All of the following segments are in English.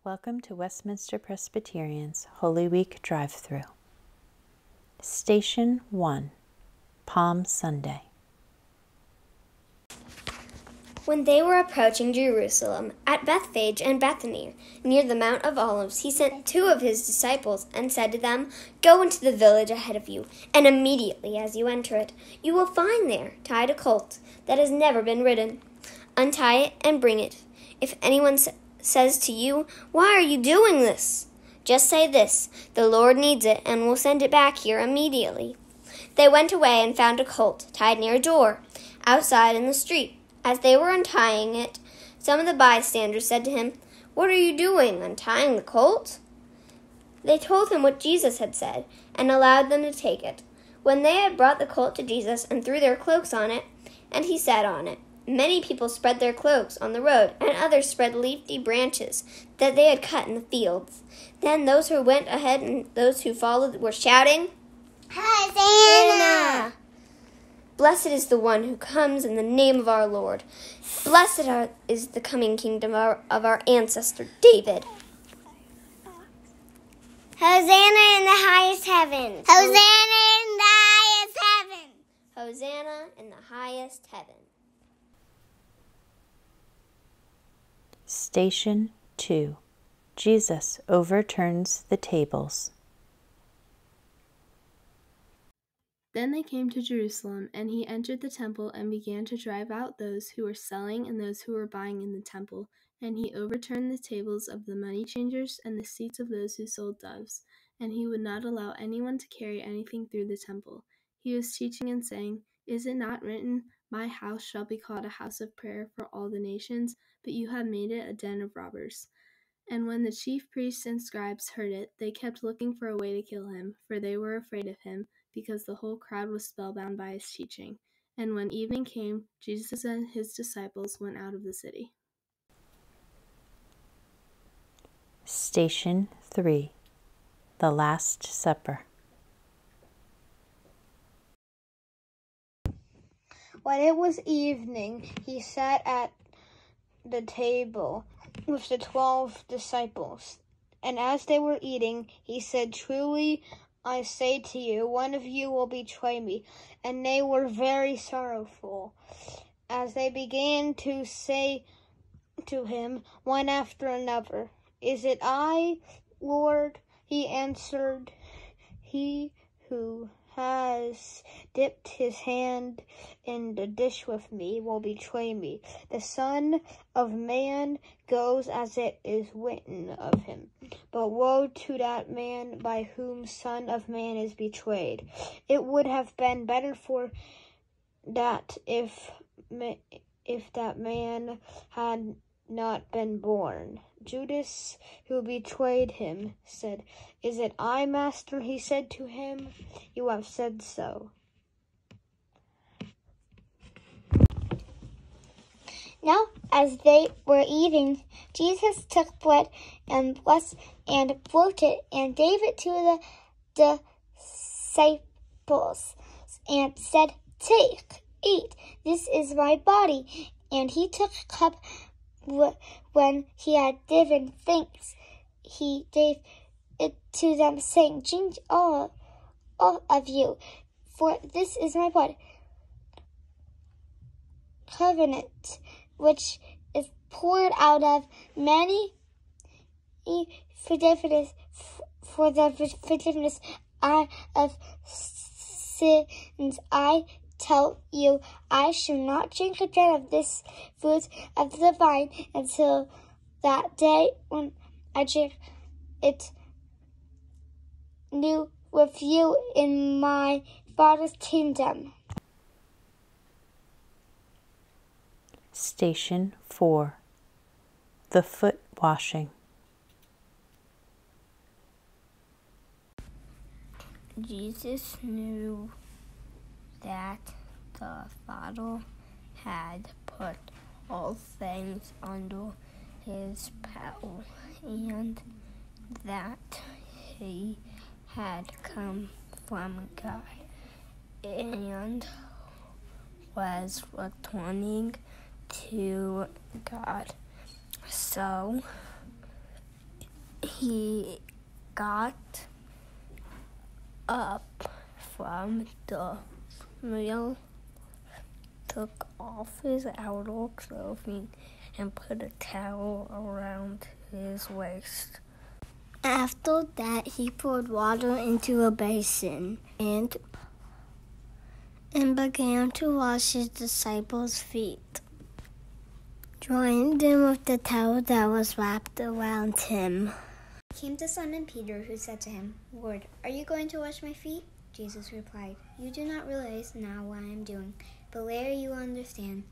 Welcome to Westminster Presbyterian's Holy Week Drive-Thru. Station 1, Palm Sunday. When they were approaching Jerusalem, at Bethphage and Bethany, near the Mount of Olives, he sent 2 of his disciples and said to them, "Go into the village ahead of you, and immediately as you enter it, you will find there tied a colt that has never been ridden. Untie it and bring it. If anyone says to you, 'Why are you doing this?' just say this, 'The Lord needs it and will send it back here immediately.'" They went away and found a colt tied near a door, outside in the street. As they were untying it, some of the bystanders said to him, "What are you doing, untying the colt?" They told him what Jesus had said, and allowed them to take it. When they had brought the colt to Jesus and threw their cloaks on it, and he sat on it, many people spread their cloaks on the road, and others spread leafy branches that they had cut in the fields. Then those who went ahead and those who followed were shouting, "Hosanna! Blessed is the one who comes in the name of our Lord. Blessed is the coming kingdom of our ancestor David." Hosanna in the highest heaven. Hosanna in the highest heaven. Hosanna in the highest heaven. Station 2, Jesus overturns the tables. Then they came to Jerusalem, and he entered the temple and began to drive out those who were selling and those who were buying in the temple. And he overturned the tables of the money changers and the seats of those who sold doves. And he would not allow anyone to carry anything through the temple. He was teaching and saying, "Is it not written, 'My house shall be called a house of prayer for all the nations'? But you have made it a den of robbers." And when the chief priests and scribes heard it, they kept looking for a way to kill him, for they were afraid of him, because the whole crowd was spellbound by his teaching. And when evening came, Jesus and his disciples went out of the city. Station 3, the Last Supper. When it was evening, he sat at the table with the 12 disciples. And as they were eating, he said, "Truly, I say to you, one of you will betray me." And they were very sorrowful. As they began to say to him, one after another, "Is it I, Lord?" He answered, "He who has dipped his hand in the dish with me will betray me. The Son of Man goes as it is written of him. But woe to that man by whom Son of Man is betrayed. It would have been better for that if that man had not been born." Judas, who betrayed him, said, "Is it I, Master?" He said to him, "You have said so." Now, as they were eating, Jesus took bread and blessed and broke it and gave it to the disciples and said, "Take, eat, this is my body." And he took a cup. When he had given thanks, he gave it to them, saying, "Drink all of you, for this is my blood, covenant, which is poured out of many for the forgiveness of sins. I tell you, I shall not drink again of this fruit of the vine until that day when I drink it new with you in my Father's kingdom." Station 4, the foot washing. Jesus knew that the Father had put all things under his power, and that he had come from God and was returning to God. So he got up from the meal, took off his outer clothing, and put a towel around his waist. After that, he poured water into a basin and began to wash his disciples' feet, drying them with the towel that was wrapped around him. He came to Simon Peter, who said to him, "Lord, are you going to wash my feet?" Jesus replied, "You do not realize now what I am doing, but later you will understand."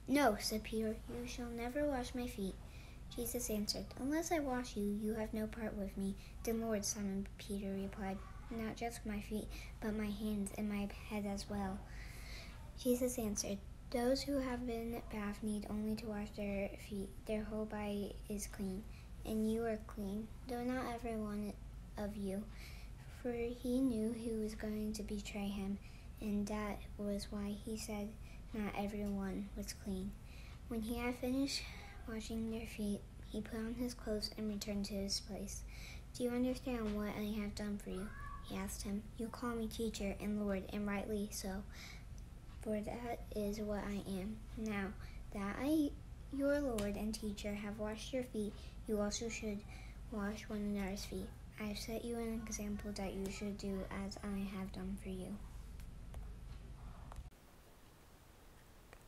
"No," said Peter, "you shall never wash my feet." Jesus answered, "Unless I wash you, you have no part with me." "Then, Lord," Simon Peter replied, "not just my feet, but my hands and my head as well." Jesus answered, "Those who have been bathed need only to wash their feet. Their whole body is clean, and you are clean, though not every one of you." For he knew who was going to betray him, and that was why he said not everyone was clean. When he had finished washing their feet, he put on his clothes and returned to his place. "Do you understand what I have done for you?" he asked him. "You call me teacher and Lord, and rightly so, for that is what I am. Now that I, your Lord and teacher, have washed your feet, you also should wash one another's feet. I have set you an example that you should do as I have done for you."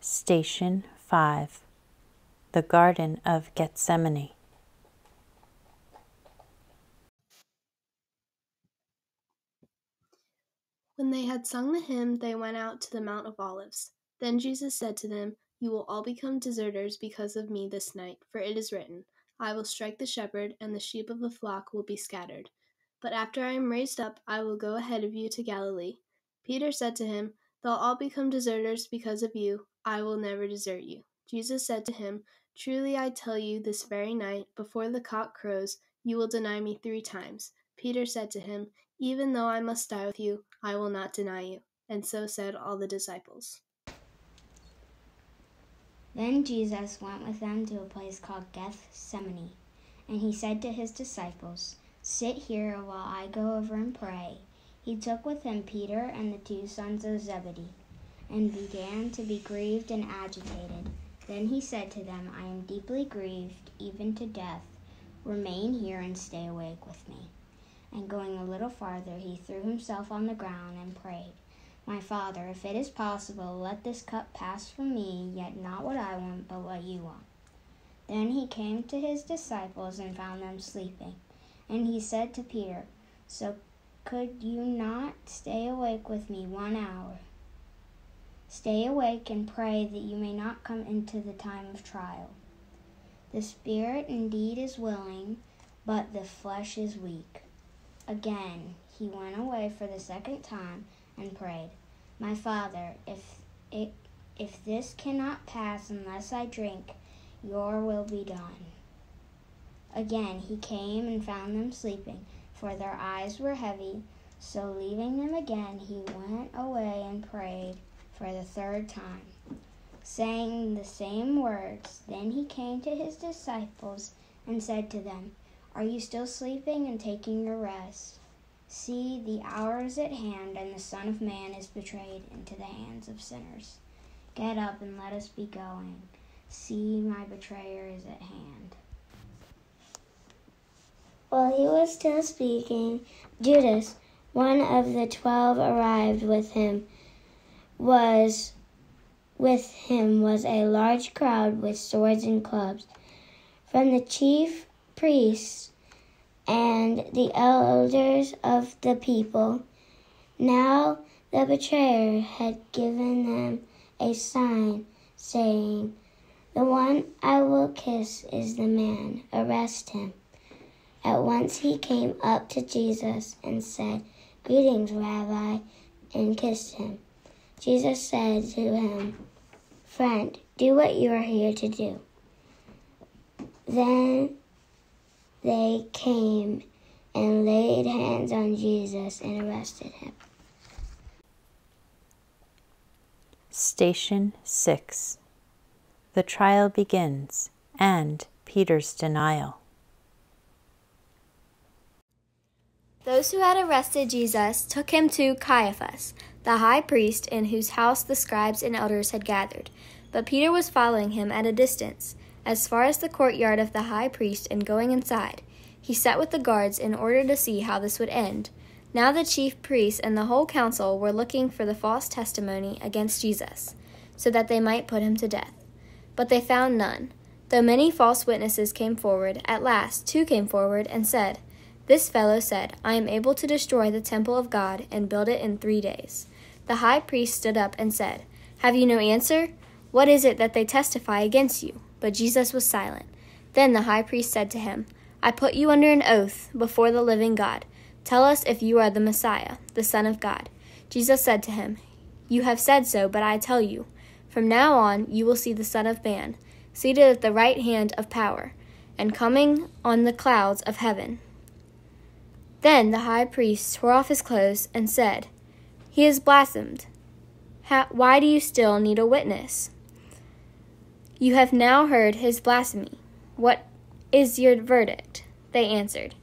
Station 5. The Garden of Gethsemane. When they had sung the hymn, they went out to the Mount of Olives. Then Jesus said to them, "You will all become deserters because of me this night, for it is written, 'I will strike the shepherd, and the sheep of the flock will be scattered.' But after I am raised up, I will go ahead of you to Galilee." Peter said to him, "They'll all become deserters because of you. I will never desert you." Jesus said to him, "Truly I tell you, this very night, before the cock crows, you will deny me 3 times." Peter said to him, "Even though I must die with you, I will not deny you." And so said all the disciples. Then Jesus went with them to a place called Gethsemane, and he said to his disciples, "Sit here while I go over and pray." He took with him Peter and the 2 sons of Zebedee, and began to be grieved and agitated. Then he said to them, "I am deeply grieved, even to death. Remain here and stay awake with me." And going a little farther, he threw himself on the ground and prayed, "My Father, if it is possible, let this cup pass from me, yet not what I want, but what you want." Then he came to his disciples and found them sleeping. And he said to Peter, "So could you not stay awake with me 1 hour? Stay awake and pray that you may not come into the time of trial. The spirit indeed is willing, but the flesh is weak." Again, he went away for the 2nd time and prayed, "My Father, if this cannot pass unless I drink, your will be done." Again, he came and found them sleeping, for their eyes were heavy. So leaving them again, he went away and prayed for the 3rd time, saying the same words. Then he came to his disciples and said to them, "Are you still sleeping and taking your rest? See, the hour is at hand, and the Son of Man is betrayed into the hands of sinners. Get up and let us be going. See, my betrayer is at hand." While he was still speaking, Judas, one of the 12, arrived. With him was a large crowd with swords and clubs, from the chief priests and the elders of the people. Now the betrayer had given them a sign, saying, "The one I will kiss is the man. Arrest him." At once he came up to Jesus and said, "Greetings, Rabbi," and kissed him. Jesus said to him, "Friend, do what you are here to do." Then they came and laid hands on Jesus and arrested him. Station 6. The trial begins, and Peter's denial. Those who had arrested Jesus took him to Caiaphas, the high priest, in whose house the scribes and elders had gathered. But Peter was following him at a distance, as far as the courtyard of the high priest, and going inside, he sat with the guards in order to see how this would end. Now the chief priests and the whole council were looking for the false testimony against Jesus, so that they might put him to death. But they found none. Though many false witnesses came forward, at last 2 came forward and said, "This fellow said, I am able to destroy the temple of God and build it in 3 days." The high priest stood up and said, "Have you no answer? What is it that they testify against you?" But Jesus was silent. Then the high priest said to him, "I put you under an oath before the living God. Tell us if you are the Messiah, the Son of God." Jesus said to him, "You have said so, but I tell you, from now on you will see the Son of Man, seated at the right hand of power, and coming on the clouds of heaven." Then the high priest tore off his clothes and said, "He has blasphemed. Why do you still need a witness? You have now heard his blasphemy. What is your verdict?" They answered,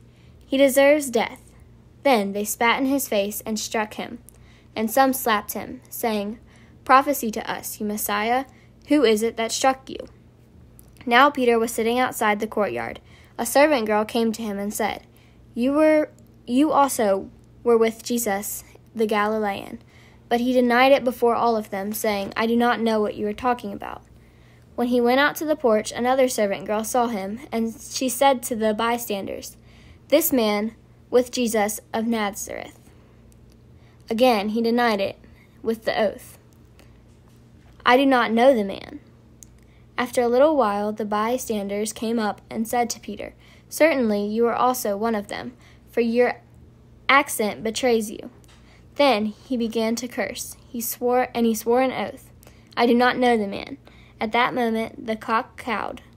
"He deserves death." Then they spat in his face and struck him, and some slapped him, saying, "Prophesy to us, you Messiah, who is it that struck you?" Now Peter was sitting outside the courtyard. A servant girl came to him and said, You also were with Jesus the Galilean." But he denied it before all of them, saying, "I do not know what you are talking about." When he went out to the porch, another servant girl saw him, and she said to the bystanders, "This man with Jesus of Nazareth." Again he denied it with the oath, "I do not know the man." After a little while the bystanders came up and said to Peter, "Certainly you are also one of them, for your accent betrays you." Then he began to curse. He swore an oath, "I do not know the man." At that moment the cock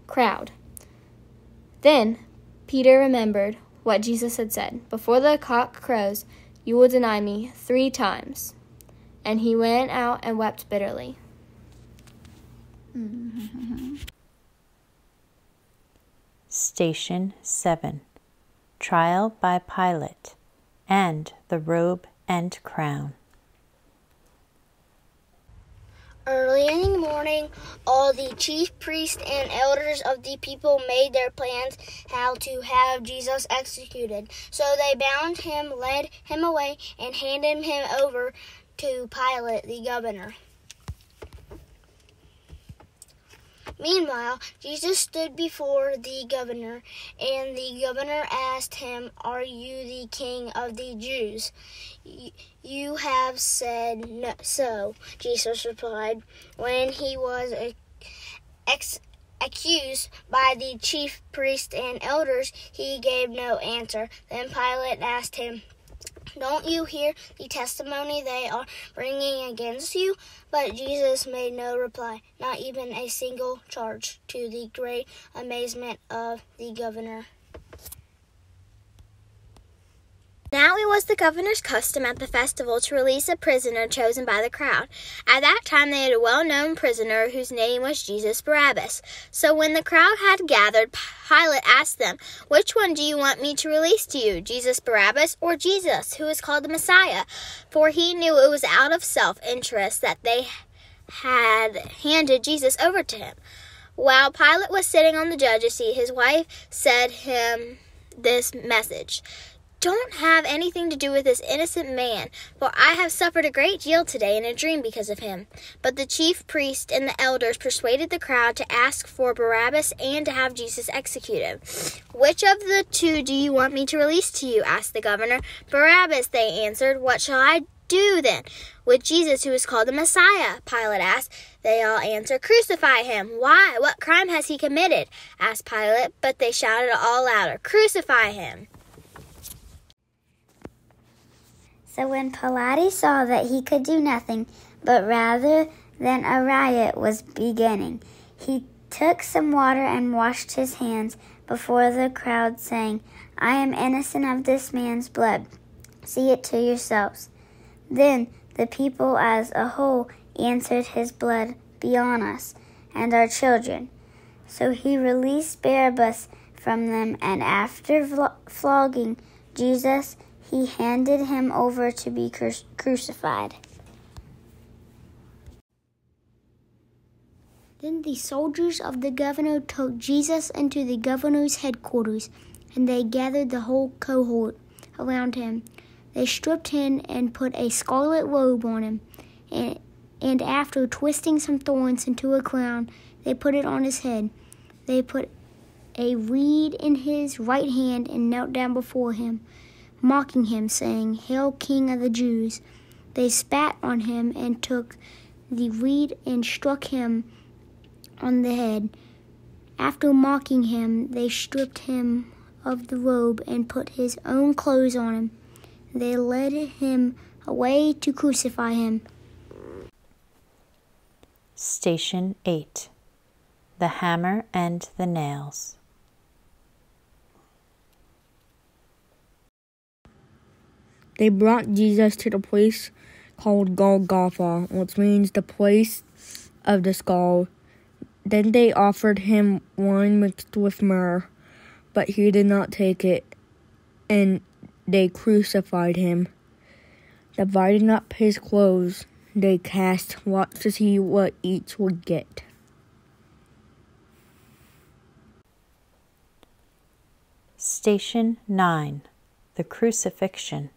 crowed. Then Peter remembered what Jesus had said, "Before the cock crows, you will deny me 3 times." And he went out and wept bitterly. Station 7. Trial by Pilate, and the robe and crown. Early in the morning, all the chief priests and elders of the people made their plans how to have Jesus executed. So they bound him, led him away, and handed him over to Pilate, the governor. Meanwhile, Jesus stood before the governor, and the governor asked him, "Are you the king of the Jews?" "You have said so," Jesus replied. When he was accused by the chief priests and elders, he gave no answer. Then Pilate asked him, "Don't you hear the testimony they are bringing against you?" But Jesus made no reply, not even a single charge, to the great amazement of the governor. Now it was the governor's custom at the festival to release a prisoner chosen by the crowd. At that time they had a well-known prisoner whose name was Jesus Barabbas. So when the crowd had gathered, Pilate asked them, "Which one do you want me to release to you, Jesus Barabbas or Jesus, who is called the Messiah?" For he knew it was out of self-interest that they had handed Jesus over to him. While Pilate was sitting on the judge's seat, his wife said him this message: "Don't have anything to do with this innocent man, for I have suffered a great deal today in a dream because of him." But the chief priests and the elders persuaded the crowd to ask for Barabbas and to have Jesus executed. "Which of the 2 do you want me to release to you?" asked the governor. "Barabbas," they answered. "What shall I do then with Jesus, who is called the Messiah?" Pilate asked. They all answered, "Crucify him." "Why? What crime has he committed?" asked Pilate. But they shouted all louder, "Crucify him." So when Pilate saw that he could do nothing, but rather than a riot was beginning, he took some water and washed his hands before the crowd, saying, "I am innocent of this man's blood. See it to yourselves." Then the people as a whole answered, "His blood be on us and our children." So he released Barabbas from them, and after flogging Jesus, he handed him over to be crucified. Then the soldiers of the governor took Jesus into the governor's headquarters, and they gathered the whole cohort around him. They stripped him and put a scarlet robe on him, and after twisting some thorns into a crown, they put it on his head. They put a reed in his right hand and knelt down before him, mocking him, saying, "Hail, King of the Jews!" They spat on him and took the reed and struck him on the head. After mocking him, they stripped him of the robe and put his own clothes on him. They led him away to crucify him. Station 8. The Hammer and the Nails. They brought Jesus to the place called Golgotha, which means the place of the skull. Then they offered him wine mixed with myrrh, but he did not take it, and they crucified him. Dividing up his clothes, they cast lots to see what each would get. Station 9. The Crucifixion.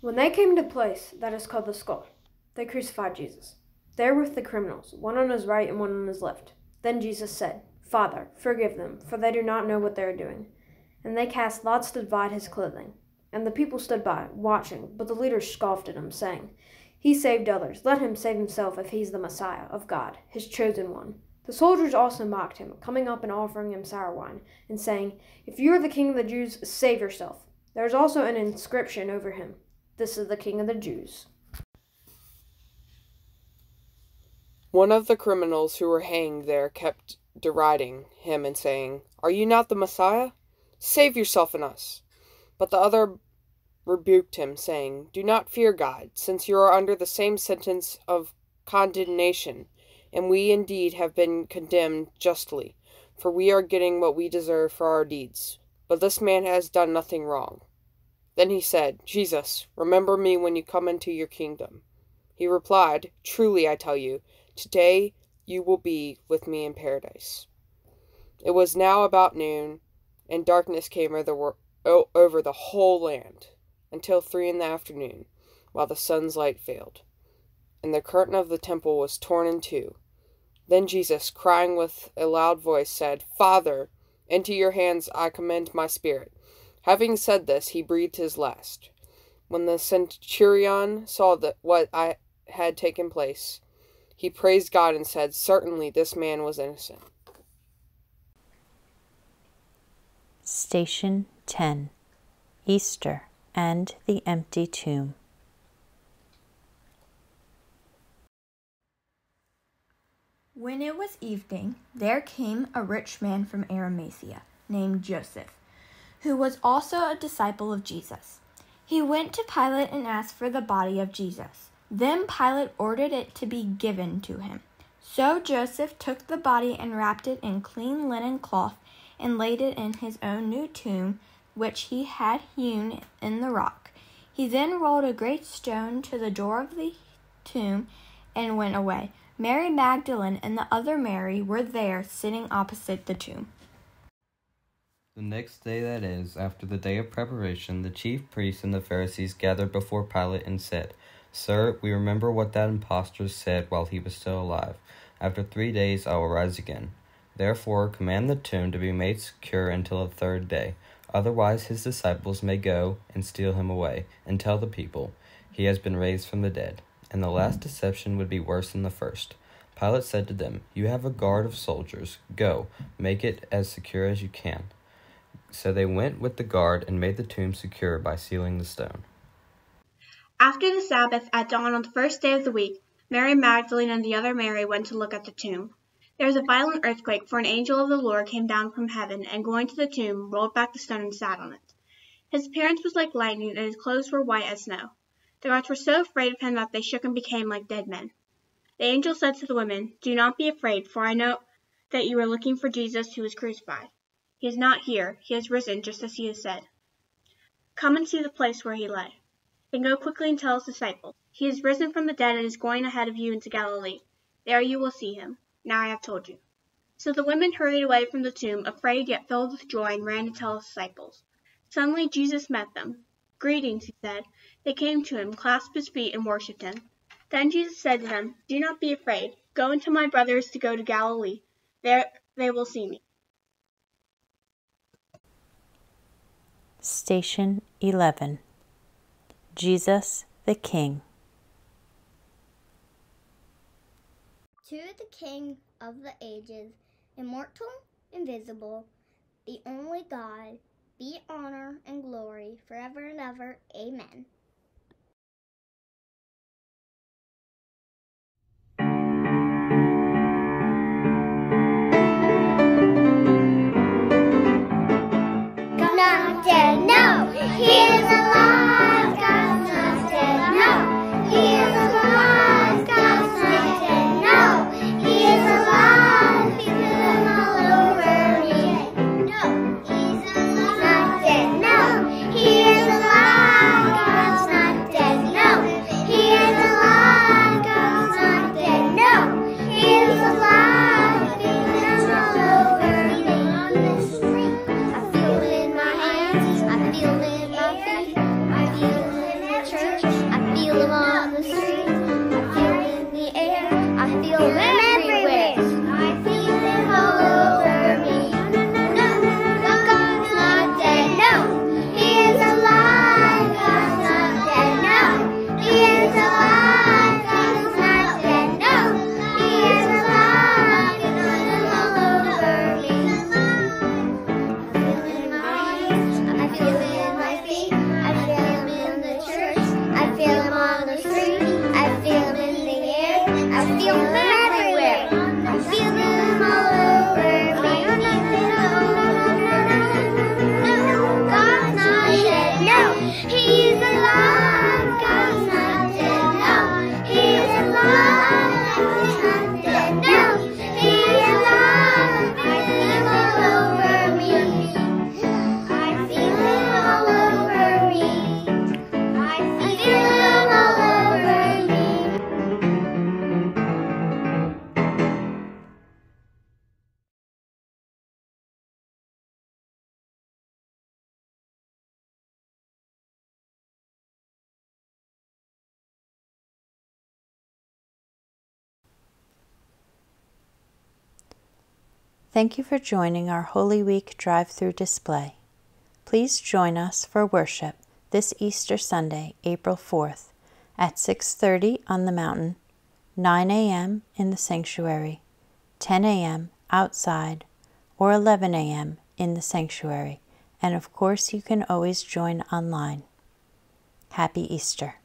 When they came to the place that is called the skull, they crucified Jesus, there with the criminals, one on his right and one on his left. Then Jesus said, "Father, forgive them, for they do not know what they are doing." And they cast lots to divide his clothing. And the people stood by, watching, but the leaders scoffed at him, saying, "He saved others. Let him save himself if he's the Messiah of God, his chosen one." The soldiers also mocked him, coming up and offering him sour wine, and saying, "If you are the king of the Jews, save yourself." There is also an inscription over him, "This is the King of the Jews." One of the criminals who were hanged there kept deriding him and saying, "Are you not the Messiah? Save yourself and us." But the other rebuked him, saying, "Do not fear God, since you are under the same sentence of condemnation, and we indeed have been condemned justly, for we are getting what we deserve for our deeds. But this man has done nothing wrong." Then he said, "Jesus, remember me when you come into your kingdom." He replied, "Truly I tell you, today you will be with me in paradise." It was now about noon, and darkness came over the whole land until 3 p.m, while the sun's light failed, and the curtain of the temple was torn in two. Then Jesus, crying with a loud voice, said, "Father, into your hands I commend my spirit." Having said this, he breathed his last. When the centurion saw what had taken place, he praised God and said, "Certainly this man was innocent." Station 10. Easter and the Empty Tomb. When it was evening, there came a rich man from Arimathea, named Joseph, who was also a disciple of Jesus. He went to Pilate and asked for the body of Jesus. Then Pilate ordered it to be given to him. So Joseph took the body and wrapped it in clean linen cloth and laid it in his own new tomb, which he had hewn in the rock. He then rolled a great stone to the door of the tomb and went away. Mary Magdalene and the other Mary were there, sitting opposite the tomb. The next day, that is, after the day of preparation, the chief priests and the Pharisees gathered before Pilate and said, "Sir, we remember what that impostor said while he was still alive. After 3 days I will rise again. Therefore, command the tomb to be made secure until the 3rd day. Otherwise his disciples may go and steal him away, and tell the people, 'He has been raised from the dead.' And the last deception would be worse than the first." Pilate said to them, "You have a guard of soldiers. Go, make it as secure as you can." So they went with the guard and made the tomb secure by sealing the stone. After the Sabbath, at dawn on the 1st day of the week, Mary Magdalene and the other Mary went to look at the tomb. There was a violent earthquake, for an angel of the Lord came down from heaven, and going to the tomb, rolled back the stone and sat on it. His appearance was like lightning, and his clothes were white as snow. The guards were so afraid of him that they shook and became like dead men. The angel said to the women, "Do not be afraid, for I know that you are looking for Jesus who was crucified. He is not here. He has risen, just as he has said. Come and see the place where he lay. Then go quickly and tell his disciples, he is risen from the dead and is going ahead of you into Galilee. There you will see him. Now I have told you." So the women hurried away from the tomb, afraid yet filled with joy, and ran to tell his disciples. Suddenly Jesus met them. "Greetings," he said. They came to him, clasped his feet, and worshipped him. Then Jesus said to them, "Do not be afraid. Go and tell my brothers to go to Galilee. There they will see me." Station 11. Jesus the King. To the King of the ages, immortal, invisible, the only God, be honor and glory forever and ever. Amen. God's not dead, no, he is alive. God's not dead, no, he is alive. God's not dead, no, he is alive. Because all over me. No, he's not dead, no, he is alive. God's not dead, no, he is alive. God's not dead, no, he is alive. Because all over me. On the street, I feel it in my hands, I feel it in my feet, I feel it in the church, I feel him on the street, I feel it in the air, I feel him everywhere, I feel him all over me. No, God's not dead, no, he is alive. God's not dead, no, he is alive. God's not dead, no, he is alive. I feel him all over me. I feel it in my hands, I feel it in my feet, I feel him in the church, I feel him on the street, I feel him in the air, I feel him everywhere, I feel him all over me. No, God's not dead, no, he's alive. God's not dead, no, he's alive. God's not dead, no, he's alive. I feel him all over me. I feel him all over me. I feel him all over me. Thank you for joining our Holy Week drive-through display. Please join us for worship this Easter Sunday, April 4th, at 6:30 on the mountain, 9 a.m. in the sanctuary, 10 a.m. outside, or 11 a.m. in the sanctuary. And of course, you can always join online. Happy Easter.